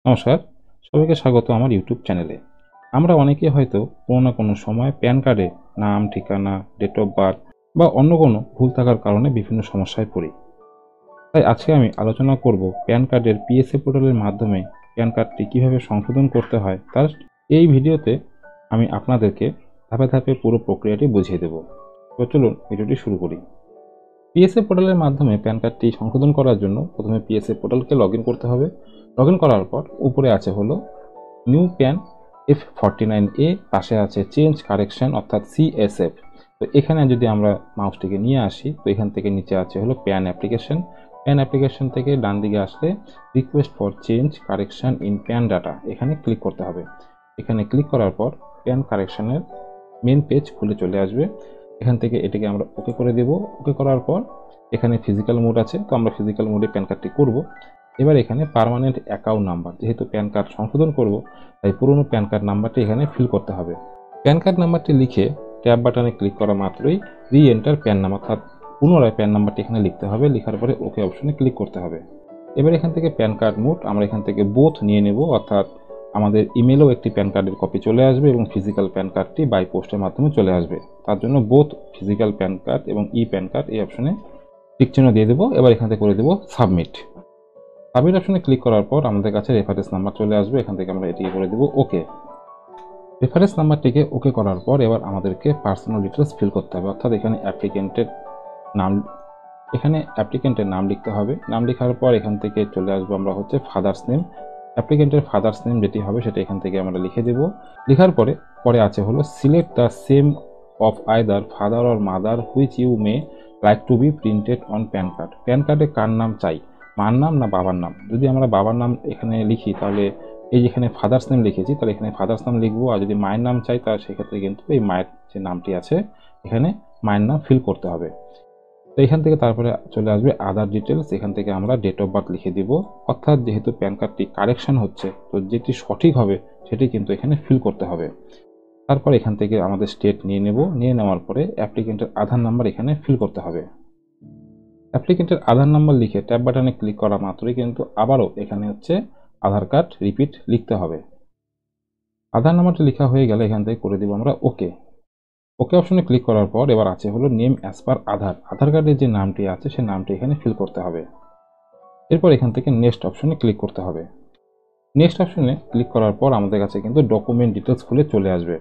নমস্কার, সবাইকে স্বাগত আমার ইউটিউব চ্যানেলে। আমরা অনেকে হয়তো কোনো না কোনো সময় প্যান কার্ডে নাম, ঠিকানা, ডেট অফ বার্থ বা অন্য কোনো ভুল থাকার কারণে বিভিন্ন সমস্যায় পড়ি। তাই আজকে আমি আলোচনা করব প্যান কার্ডের পিএসএ পোর্টালের মাধ্যমে প্যান কার্ডটি কীভাবে সংশোধন করতে হয় তার। এই ভিডিওতে আমি আপনাদেরকে ধাপে ধাপে পুরো প্রক্রিয়াটি বুঝিয়ে দেব। তো চলুন ভিডিওটি শুরু করি। পিএসএ পোর্টালের মাধ্যমে প্যান কার্ডটি সংশোধন করার জন্য প্রথমে পিএসএ পোর্টালকে লগ ইন করতে হবে। লগ ইন করার পর উপরে আছে হলো নিউ প্যান F49A, পাশে আছে চেঞ্জ কারেকশন অর্থাৎ CSF। তো এখানে যদি আমরা মাউসটিকে নিয়ে আসি তো এখান থেকে নিচে আছে হলো প্যান অ্যাপ্লিকেশন। প্যান অ্যাপ্লিকেশন থেকে ডান দিকে আসলে request for change correction in pan data, এখানে ক্লিক করতে হবে। এখানে ক্লিক করার পর প্যান কারেকশনের মেন পেজ খুলে চলে আসবে। এখান থেকে এটাকে আমরা ওকে করে দেব। ওকে করার পর এখানে ফিজিক্যাল মোড আছে, তো আমরা ফিজিক্যাল মোডে প্যান কার্ডটি করব। এবার এখানে পার্মানেন্ট অ্যাকাউন্ট নাম্বার, যেহেতু প্যান কার্ড সংশোধন করব তাই পুরনো প্যান কার্ড নাম্বারটি এখানে ফিল করতে হবে। প্যান কার্ড নাম্বারটি লিখে ট্যাব বাটনে ক্লিক করা মাত্রই রি এন্টার প্যান নাম্বার, অর্থাৎ পুনরায় প্যান নাম্বারটি এখানে লিখতে হবে। লেখার পরে ওকে অপশনে ক্লিক করতে হবে। এবার এখান থেকে প্যান কার্ড মোড আমরা এখান থেকে বোথ নিয়ে নেব, অর্থাৎ আমাদের ইমেলেও একটি প্যান কার্ডের কপি চলে আসবে এবং ফিজিক্যাল প্যান কার্ডটি বাই পোস্টের মাধ্যমে চলে আসবে। তার জন্য বোথ ফিজিক্যাল প্যান কার্ড এবং ই প্যান কার্ড এই অপশনে টিক চিহ্ন দিয়ে দেবো। এবার এখান থেকে করে দেবো সাবমিট। সাবমিট অপশনে ক্লিক করার পর আমাদের কাছে রেফারেন্স নাম্বার চলে আসবে। এখান থেকে আমরা এটিকে করে দেবো ওকে। রেফারেন্স নাম্বারটিকে ওকে করার পর এবার আমাদেরকে পার্সোনাল ডিটেলস ফিল করতে হবে, অর্থাৎ এখানে অ্যাপ্লিকেন্টের নাম লিখতে হবে। নাম লেখার পর এখান থেকে চলে আসবো আমরা হচ্ছে ফাদার্স নেম। অ্যাপ্লিকেন্টের ফাদার্স নেম যেটি হবে সেটা এখান থেকে আমরা লিখে দেব। লেখার পরে আছে হলো select the same of either father or mother which you may like to be printed on PAN card. PAN কার্ডে কার নাম চাই, মার নাম না বাবার নাম? যদি আমরা বাবার নাম এখানে লিখি তাহলে এই যেখানে ফাদার্স নেম লিখেছি তাহলে এখানে ফাদার্স নাম লিখবো, আর যদি মায়ের নাম চাই তাহলে সেক্ষেত্রে কিন্তু এই মায়ের যে নামটি আছে এখানে মায়ের নাম ফিল করতে হবে। তো এখান থেকে তারপরে চলে আসবে আদার ডিটেলস। এখান থেকে আমরা ডেট অফ বার্থ লিখে দিব, অর্থাৎ যেহেতু প্যান কার্ডটি কারেকশন হচ্ছে তো যেটি সঠিক হবে সেটি কিন্তু এখানে ফিল করতে হবে। তারপর এখান থেকে আমাদের স্টেট নিয়ে নেব। নিয়ে নেওয়ার পরে অ্যাপ্লিকেন্টের আধার নাম্বার এখানে ফিল করতে হবে। অ্যাপ্লিকেন্টের আধার নাম্বার লিখে ট্যাব বাটনে ক্লিক করা মাত্রই কিন্তু আবারও এখানে হচ্ছে আধার কার্ড রিপিট লিখতে হবে। আধার নাম্বারটি লেখা হয়ে গেলে এখান থেকে করে দিব আমরা ওকে। ওকে অপশনে ক্লিক করার পর এবার আছে হলো নেম অ্যাজ পার আধার। আধার কার্ডের যে নামটি আছে সেই নামটি এখানে ফিল করতে হবে। এরপর এখান থেকে নেক্সট অপশনে ক্লিক করতে হবে। নেক্সট অপশনে ক্লিক করার পর আমাদের কাছে কিন্তু ডকুমেন্ট ডিটেলস খুলে চলে আসবে।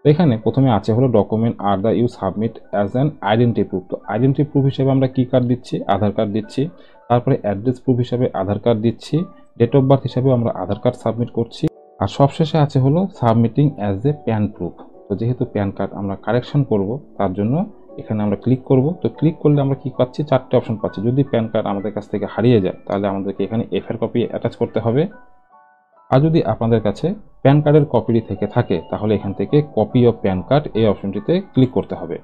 তো এখানে প্রথমে আছে হলো document are the you submit as an identity proof. তো আইডেন্টি প্রুফ হিসেবে আমরা কি কার্ড দিচ্ছি? আধার কার্ড দিচ্ছি। তারপরে অ্যাড্রেস প্রুফ হিসাবে আধার কার্ড দিচ্ছি। ডেট অফ বার্থ হিসাবেও আমরা আধার কার্ড সাবমিট করছি। আর সবশেষে আছে হলো submitting as a pan proof. তো যেহেতু প্যান কার্ড আমরা কারেকশন করব তার জন্য এখানে আমরা ক্লিক করব। তো ক্লিক করলে আমরা কি পাচ্ছি? 4টে অপশন পাচ্ছি। যদি প্যান কার্ড আমাদের কাছ থেকে হারিয়ে যায় তাহলে আমাদেরকে এখানে এফের কপি অ্যাটাচ করতে হবে। আর যদি আপনাদের কাছে প্যান কার্ডের কপিটি থেকে থাকে তাহলে এখান থেকে কপি অফ প্যান কার্ড এই অপশনটিতে ক্লিক করতে হবে।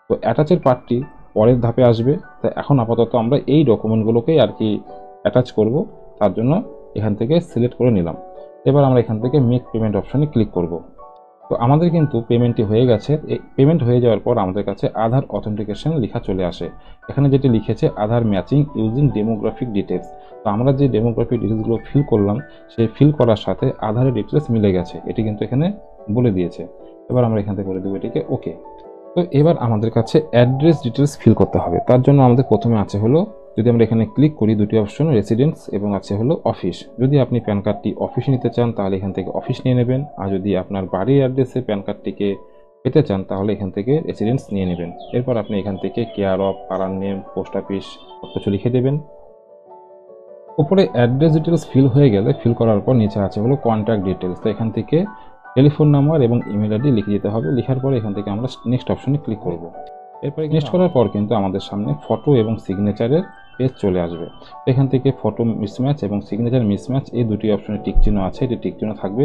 তো অ্যাটাচের পার্টটি পরের ধাপে আসবে। তো এখন আপাতত আমরা এই ডকুমেন্টগুলোকেই আর কি অ্যাটাচ করব, তার জন্য এখান থেকে সিলেক্ট করে নিলাম। এবার আমরা এখান থেকে মেক পেমেন্ট অপশনে ক্লিক করব। তো আমাদের কিন্তু পেমেন্টটি হয়ে গেছে। এই পেমেন্ট হয়ে যাওয়ার পর আমাদের কাছে আধার অথেন্টিকেশন লেখা চলে আসে। এখানে যেটি লিখেছে আধার ম্যাচিং ইউজিং ডেমোগ্রাফিক ডিটেলস। তো আমরা যে ডেমোগ্রাফিক ডিটেলসগুলো ফিল করলাম সেই ফিল করার সাথে আধারের ডিটেলস মিলে গেছে, এটি কিন্তু এখানে বলে দিয়েছে। এবার আমরা এখান থেকে করে দেবো এটিকে ওকে। তো এবার আমাদের কাছে অ্যাড্রেস ডিটেলস ফিল করতে হবে। তার জন্য আমাদের প্রথমে আছে হলো, যদি আমরা এখানে ক্লিক করি দুটি অপশন, রেসিডেন্স এবং আছে হলো অফিস। যদি আপনি প্যান কার্ডটি অফিসে নিতে চান তাহলে এখান থেকে অফিস নিয়ে নেবেন, আর যদি আপনার বাড়ির অ্যাড্রেসে প্যান কার্ডটিকে পেতে চান তাহলে এখান থেকে রেসিডেন্স নিয়ে নেবেন। এরপর আপনি এখান থেকে কেয়ার অফ, পাড়ার নেম, পোস্ট অফিস সব কিছু লিখে দেবেন। উপরে অ্যাড্রেস ডিটেলস ফিল হয়ে গেলে ফিল করার পর নিচে আছে হলো কন্ট্যাক্ট ডিটেলস। তো এখান থেকে টেলিফোন নাম্বার এবং ইমেল আইডি লিখে দিতে হবে। লেখার পরে এখান থেকে আমরা নেক্সট অপশনে ক্লিক করব। এরপরে নেক্সট করার পর কিন্তু আমাদের সামনে ফটো এবং সিগনেচারের পেজ চলে আসবে। এখান থেকে ফটো মিসম্যাচ এবং সিগনেচার মিসম্যাচ এই দুটি অপশনে টিক চিহ্ন আছে, এটি টিক চিহ্ন থাকবে।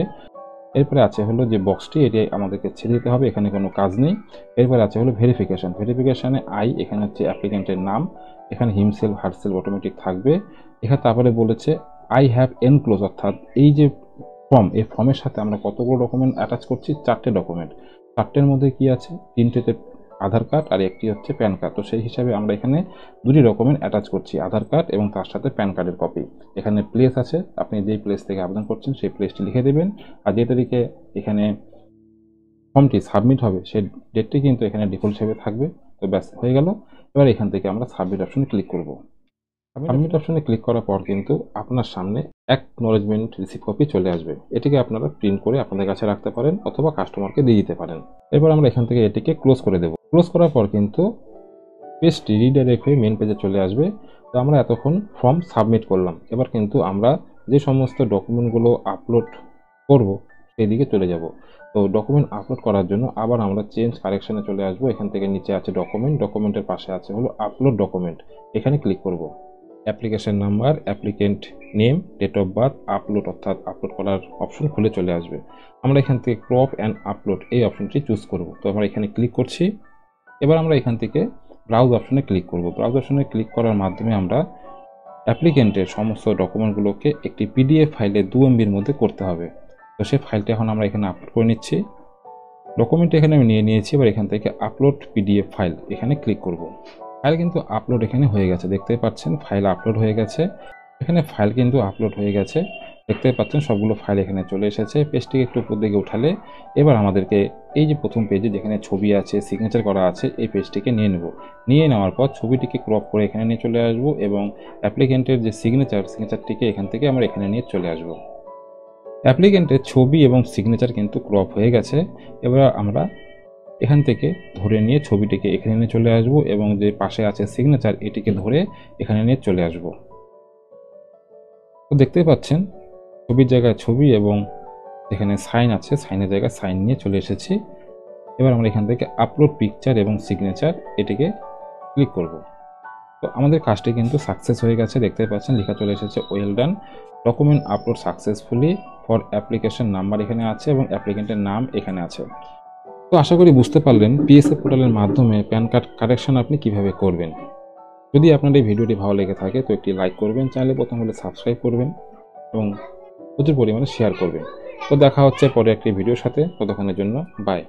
এরপরে আছে হলো যে বক্সটি, এটি আমাদেরকে ছেড়ে দিতে হবে, এখানে কোনো কাজ নেই। এরপরে আছে হলো ভেরিফিকেশন। ভেরিফিকেশানে এখানে হচ্ছে অ্যাপ্লিকেন্টের নাম, এখানে হিমসেলফ হারসেলফ অটোমেটিক থাকবে। এখানে তারপরে বলেছে আই হ্যাভ এনক্লোজ, অর্থাৎ এই যে ফর্ম, এই ফর্মের সাথে আমরা কতগুলো ডকুমেন্ট অ্যাটাচ করছি? 4টে ডকুমেন্ট। 4টের মধ্যে কি আছে? 3টেতে আধার কার্ড আর একটি হচ্ছে প্যান কার্ড। তো সেই হিসাবে আমরা এখানে দুটি ডকুমেন্ট অ্যাটাচ করছি, আধার কার্ড এবং তার সাথে প্যান কার্ডের কপি। এখানে প্লেস আছে, আপনি যেই প্লেস থেকে আবেদন করছেন সেই প্লেসটি লিখে দেবেন, আর যে তারিখে এখানে ফর্মটি সাবমিট হবে সেই ডেটটি কিন্তু এখানে ডিফল্ট হিসেবে থাকবে। তো ব্যাস হয়ে গেল। এবার এখান থেকে আমরা সাবমিট অপশনে ক্লিক করব। সাবমিট অপশনে ক্লিক করার পর কিন্তু আপনার সামনে অ্যাকনলেজমেন্ট রিসিভ কপি চলে আসবে। এটিকে আপনারা প্রিন্ট করে আপনাদের কাছে রাখতে পারেন অথবা কাস্টমারকে দিয়ে দিতে পারেন। এরপর আমরা এখান থেকে এটিকে ক্লোজ করে দেব। ক্লোজ করার পর কিন্তু পেজটি রিডাইরেক্ট হয়ে মেন পেজে চলে আসবে। তো আমরা এতক্ষণ ফর্ম সাবমিট করলাম, এবার কিন্তু আমরা যে সমস্ত ডকুমেন্টগুলো আপলোড করব সেই দিকে চলে যাব। তো ডকুমেন্ট আপলোড করার জন্য আবার আমরা চেঞ্জ কারেকশনে চলে আসব। এখান থেকে নিচে আছে ডকুমেন্ট, ডকুমেন্টের পাশে আছে হলো আপলোড ডকুমেন্ট, এখানে ক্লিক করব। Application number, applicant name, date of birth, upload অর্থাৎ আপলোড করার অপশন খুলে চলে আসবে। আমরা এখান থেকে ক্রপ অ্যান্ড আপলোড এই অপশনটি চুজ করব। তো আমরা এখানে ক্লিক করছি। এবার আমরা এখান থেকে ব্রাউজ অপশনে ক্লিক করব। ব্রাউজ অপশনে ক্লিক করার মাধ্যমে আমরা অ্যাপ্লিকেন্টের সমস্ত ডকুমেন্টগুলোকে একটি পিডিএফ ফাইলে 2 MBর মধ্যে করতে হবে। তো সেই ফাইলটা এখন আমরা এখানে আপলোড করে নিচ্ছি। ডকুমেন্ট এখানে আমি নিয়ে নিয়েছি। এবার এখান থেকে আপলোড পিডিএফ ফাইল এখানে ক্লিক করব। ফাইল কিন্তু আপলোড এখানে হয়ে গেছে, দেখতেই পাচ্ছেন ফাইল আপলোড হয়ে গেছে। এখানে ফাইল কিন্তু আপলোড হয়ে গেছে, দেখতে পাচ্ছেন সবগুলো ফাইল এখানে চলে এসেছে। পেজটিকে একটু উপর দিকে উঠালে এবার আমাদেরকে এই যে প্রথম পেজে যেখানে ছবি আছে, সিগনেচার করা আছে, এই পেজটিকে নিয়ে নেব। নিয়ে নেওয়ার পর ছবিটিকে ক্রপ করে এখানে নিয়ে চলে আসব এবং অ্যাপ্লিকেন্টের যে সিগনেচারটিকে এখান থেকে আমরা এখানে নিয়ে চলে আসব। অ্যাপ্লিকেন্টের ছবি এবং সিগনেচার কিন্তু ক্রপ হয়ে গেছে। এবার আমরা এখান থেকে ধরে নিয়ে ছবিটিকে এখানে নিয়ে চলে আসব এবং যে পাশে আছে সিগনেচার এটিকে ধরে এখানে নিয়ে চলে আসব। তো দেখতেই পাচ্ছেন ছবির জায়গায় ছবি এবং এখানে সাইন আছে, সাইনের জায়গায় সাইন নিয়ে চলে এসেছি। এবার আমরা এখান থেকে আপলোড পিকচার এবং সিগনেচার এটিকে ক্লিক করব। তো আমাদের কাজটি কিন্তু সাকসেস হয়ে গেছে, দেখতে পাচ্ছেন লেখা চলে এসেছে well done, document upload successfully for application number এখানে আছে এবং অ্যাপ্লিকেন্টের নাম এখানে আছে। তো আশা করি বুঝতে পারলেন পিএসএফ পোর্টালের মাধ্যমে প্যান কার্ড কারেকশন আপনি কিভাবে করবেন। যদি আপনার এই ভিডিওটি ভালো লেগে থাকে তো একটি লাইক করবেন, চ্যানেলে প্রথম হলে সাবস্ক্রাইব করবেন এবং প্রচুর পরিমাণে শেয়ার করবেন। তো দেখা হচ্ছে পরে একটি ভিডিওর সাথে, ততক্ষণের জন্য বাই।